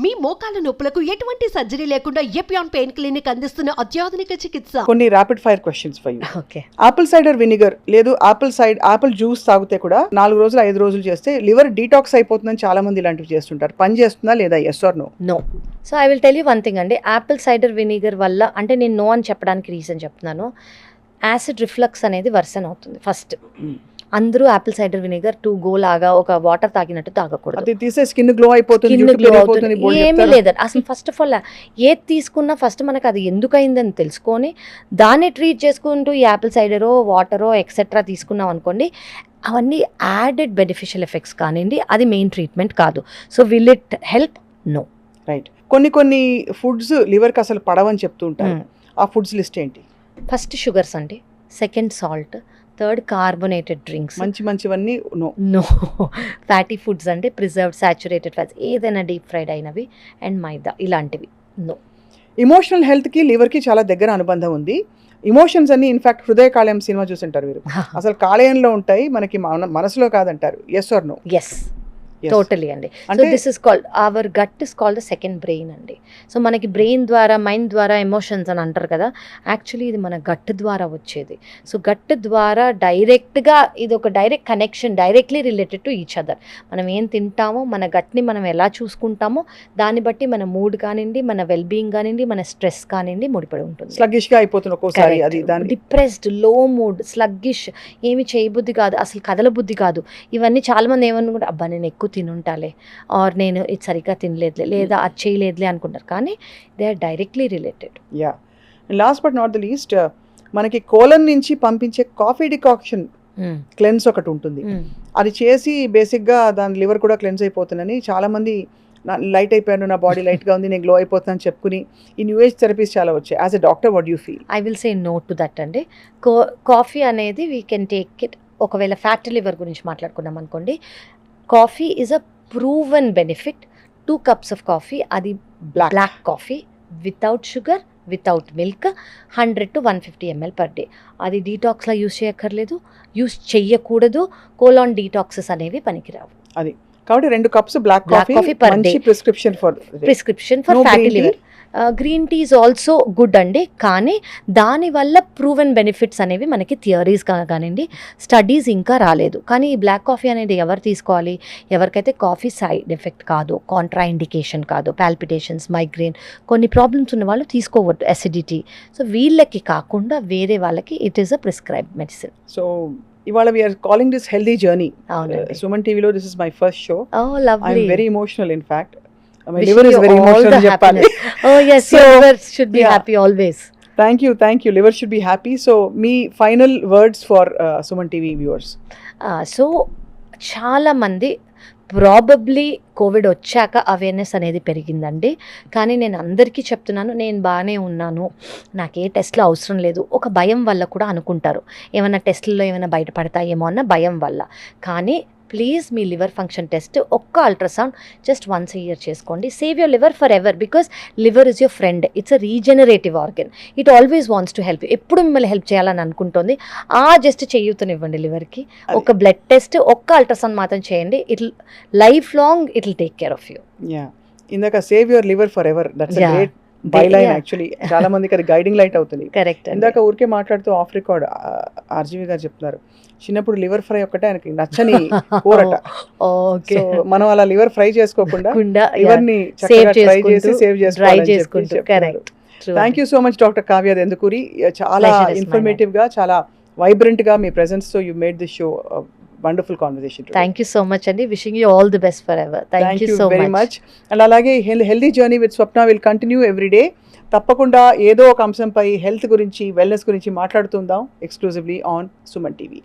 మీ మోకాల నొప్పులకు ఎటువంటి సర్జరీ లేకుండా ఎపియాన్ పెయిన్ క్లినిక్ అందిస్తున్న అత్యాధునిక చికిత్స. కొన్ని rapid fire questions for you. Okay. Apple cider vinegar లేదు ఆపిల్ జ్యూస్ తాగితే కూడా 4 రోజులు 5 రోజులు చేస్తే లివర్ డీటాక్స్ అయిపోతుందని చాలా మంది ఇలాంటివి చేస్తుంటారు. పని చేస్తుందా లేదా? Yes or no? No. So I will tell you one thing అండి. యాపిల్ సైడర్ వినిగర్ వల్ల అంటే నేను నో అని చెప్పడానికి రీజన్ చెప్తున్నాను. యాసిడ్ రిఫ్లక్స్ అనేది వర్సన్ అవుతుంది ఫస్ట్. అందరూ apple cider vinegar to go లాగా ఒక వాటర్ తాగినట్టు తాగకూడదు. అది తీసే స్కిన్ గ్లో అయిపోతుంది, ఏమీ లేదు అసలు. ఫస్ట్ ఆఫ్ ఆల్ ఏది తీసుకున్నా ఫస్ట్ మనకు అది ఎందుకు అయిందని తెలుసుకొని దాన్ని ట్రీట్ చేసుకుంటూ ఈ యాపిల్ సైడరో వాటరో ఎక్సెట్రా తీసుకున్నాం అనుకోండి, అవన్నీ యాడెడ్ బెనిఫిషియల్ ఎఫెక్ట్స్ కానివ్వండి, అది మెయిన్ ట్రీట్మెంట్ కాదు. So will it help? No. Right. కొన్ని ఫుడ్స్ లివర్కి అసలు పడవని చెప్తూ ఉంటారు. ఆ ఫుడ్స్ లిస్ట్ ఏంటి? ఫస్ట్ షుగర్స్ అండి, second salt, third carbonated drinks. మంచివన్నీ నో. ఫ్యాటీ ఫుడ్స్ అంటే ప్రిజర్వ్డ్ సాచురేటెడ్ ఫ్యాట్స్, ఏదైనా డీప్ ఫ్రైడ్ అయినవి అండ్ మైదా ఇలాంటివి నో. ఇమోషనల్ హెల్త్కి లివర్కి చాలా దగ్గర అనుబంధం ఉంది. ఇమోషన్స్ అన్ని ఇన్ఫాక్ట్ హృదయ కాలేయం సినిమా చూసింటారు మీరు. అసలు కాలేయంలో ఉంటాయి, మనకి మనసులో కాదంటారు. Yes or no? Yes, totally అండి. So this is called our gut is called the second brain అండి. సో మనకి బ్రెయిన్ ద్వారా మైండ్ ద్వారా ఎమోషన్స్ అని అంటారు కదా, యాక్చువల్లీ ఇది మన గట్ ద్వారా వచ్చేది. సో గట్ ద్వారా డైరెక్ట్గా ఇది ఒక direct connection, directly related to each other. మనం ఏం తింటామో మన గట్ని మనం ఎలా చూసుకుంటామో దాన్ని బట్టి మన మూడ్ కానివ్వండి, మన వెల్బీయింగ్ కానివ్వండి, మన స్ట్రెస్ కానివ్వండి ముడిపడి ఉంటుంది. స్లగ్గిష్గా అయిపోతుంది ఒక్కోసారి, అది డిప్రెస్డ్, లో మూడ్, స్లగ్గిష్, ఏమి చేయబుద్ధి కాదు, అసలు కదలబుద్ధి కాదు. ఇవన్నీ చాలామంది ఏమనుకుంటారు, అబ్బా నేను ఎక్కువ తినుంటాలే, ఆర్ నేను ఇది సరిగ్గా తినలేదులే, లేదా అది చేయలేదులే అనుకుంటారు. కానీ they are directly related. Yeah. Last but not the least, మనకి కోలన్ నుంచి పంపించే కాఫీ డికాక్షన్ క్లెన్స్ ఒకటి ఉంటుంది. అది చేసి బేసిక్గా దాని లివర్ కూడా క్లెన్స్ అయిపోతుందని చాలామంది లైట్ అయిపోయాను, నా బాడీ లైట్గా ఉంది, నేను గ్లో అయిపోతుందని చెప్పుకుని ఈ న్యూ ఏజ్ థెరపీస్ చాలా వచ్చాయి. As a doctor what you feel? I will say no to that అండి. కాఫీ అనేది వీ కెన్ టేక్ ఇట్. ఒకవేళ ఫ్యాటీ లివర్ గురించి మాట్లాడుకున్నాం అనుకోండి, coffee is a proven benefit. 2 cups of coffee, అది black coffee without sugar, without milk, 100 to 150 ml per day. అది డీటాక్స్లో use చేయక్కర్లేదు, యూస్ చెయ్యకూడదు. కోలాన్ డీటాక్సెస్ అనేవి పనికిరావు. అది కాబట్టి 2 cups black coffee per day. Prescription for fatty liver. Green tea is also good అండి, కానీ దానివల్ల ప్రూవెన్ బెనిఫిట్స్ అనేవి మనకి థియరీస్ కానివ్వండి, స్టడీస్ ఇంకా రాలేదు. కానీ ఈ బ్లాక్ కాఫీ అనేది ఎవరు తీసుకోవాలి? ఎవరికైతే కాఫీ సైడ్ ఎఫెక్ట్ కాదు, కాంట్రా ఇండికేషన్ కాదు, పాల్పిటేషన్స్, మైగ్రేన్, కొన్ని ప్రాబ్లమ్స్ ఉన్న వాళ్ళు తీసుకోవద్దు, అసిడిటీ. సో వీళ్ళకి కాకుండా వేరే వాళ్ళకి it is a prescribed medicine. So ఇవాళ we are calling this healthy journey. అవునండి. సుమన్ టీవీలో this is my first show. Oh, lovely. I'm very emotional in fact. My liver is very emotional చెప్పాలి. Oh yes, your liver should be happy always. Thank you. Liver should be happy. So me final words for Suman TV viewers. So చాలా మంది probably Covid వచ్చాక awareness అనేది పెరిగిందండి. కానీ నేను అందరికీ చెప్తున్నాను, నేను బాగానే ఉన్నాను, నాకు ఏ టెస్ట్లు అవసరం లేదు. ఒక భయం వల్ల కూడా అనుకుంటారు, ఏమైనా టెస్ట్లో ఏమైనా బయటపడతాయేమో అన్న భయం వల్ల. కానీ ప్లీజ్ మీ లివర్ ఫంక్షన్ టెస్ట్, ఒక్క ultrasound just once a year చేసుకోండి. Save your liver for ever, because liver is your friend. It's a regenerative organ. It always wants to help. ఎప్పుడు మిమ్మల్ని హెల్ప్ చేయాలని అనుకుంటుంది. జస్ట్ చేయూతనివ్వండి లివర్కి. ఒక బ్లడ్ టెస్ట్, ఒక్క ultrasound మాత్రం చేయండి. It life long it will take care of you. ఇందాక save your liver for ever, that's a great byline. Actually చాలా మందికి అది గైడింగ్ లైట్ అవుతుంది. కరెక్ట్. ఇందాక ఊరికే మాట్లాడుతూ ఆఫ్ రికార్డ్ ఆర్జీవి గారు చెప్తున్నారు, చిన్నప్పుడు లివర్ ఫ్రై ఒక్కటే ఆయనకి నచ్చని కూరట. సో మనం అలా లివర్ ఫ్రై చేసుకోకుండా లివర్ని చక్కగా ట్రై చేసి సేవ్ చేసుకోవాలి. Thank you so much doctor Kavya Dendukuri. చాలా ఇన్ఫర్మేటివ్ గా, చాలా వైబ్రెంట్ గా మీ ప్రెజెన్స్ తో you made this show wonderful conversation today. Thank you so much and wishing you all the best forever. Thank you so very much. And alage healthy journey with Swapna will continue every day. తప్పకుండా ఏదో ఒక అంశంపై health గురించి, wellness గురించి మాట్లాడుతుందాం exclusively on Suman TV.